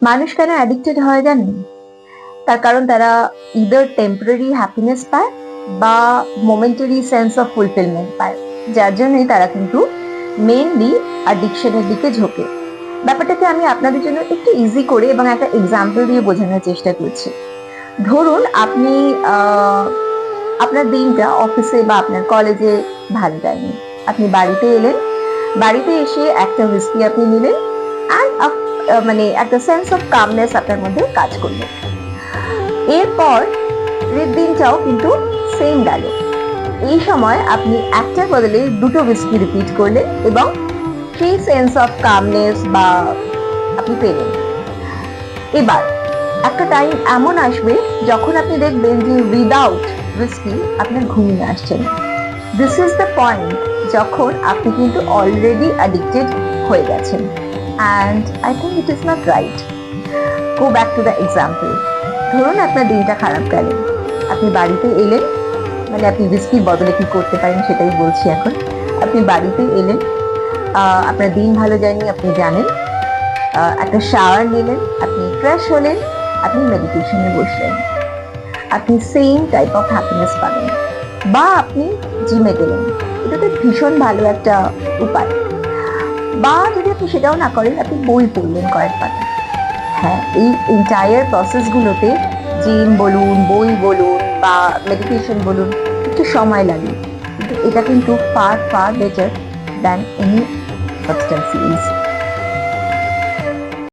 মানুষ কেন অ্যাডিক্টেড হয় জানেন? তার কারণ তারা ইদার টেম্পোরারি হ্যাপিনেস পায় বা মোমেন্টারি সেন্স অফ ফুলফিলমেন্ট পায়, যার জন্যই তারা কিন্তু মেইনলি অ্যাডিকশনের দিকে ঝোঁকে। ব্যাপারটাকে আমি আপনাদের জন্য একটু ইজি করে এবং একটা এক্সাম্পল দিয়ে বোঝানোর চেষ্টা করছি। ধরুন আপনি আহ, আপনার দিনটা অফিসে বা আপনার কলেজে ভালো যায়নি, আপনি বাড়িতে এলেন, বাড়িতে এসে একটা হুইস্কি আপনি নিলেন, অ্যান্ড মানে একটা সেন্স অফ কামনেস আপনার মধ্যে কাজ করলো। এরপর পরের দিনটাও কিন্তু সেম গেল। এই সময় আপনি একটার বদলে দুটো হুইস্কি রিপিট করলেন এবং সেই সেন্স অফ কামনেস বা আপনি পেলেন। এবার একটা টাইম এমন আসবে যখন আপনি দেখবেন যে উইদাউট হুইস্কি আপনার ঘুমিয়ে আসছেন। দিস ইজ দ্য পয়েন্ট যখন আপনি কিন্তু অলরেডি অ্যাডিক্টেড হয়ে গেছেন, and I think it is not right. Go back to the example. ধরুন আপনার দিনটা খারাপ গেল, আপনি বাড়িতে এলেন, মানে আপনি হুইস্কির বদলে কি করতে পারেন সেটাই বলছি এখন। আপনি বাড়িতে এলেন, আপনার দিন ভালো যায়নি আপনি জানেন, একটা শাওয়ার নিলেন, আপনি ফ্রেশ হলেন, আপনি মেডিটেশনে বসলেন, আপনি সেম টাইপ অফ হ্যাপিনেস পাবেন। বা আপনি জিমে গেলেন, এটা তো ভীষণ ভালো একটা উপায়। বা যদি আপনি সেটাও না করেন, আপনি বই পড়লেন কয়েক পাতা। হ্যাঁ, এই এন্টায়ার প্রসেস গুলোতে জিম বলুন, বই বলুন বা মেডিটেশন বলুন, একটু সময় লাগে, কিন্তু এটা কিন্তু far far better than any substance use.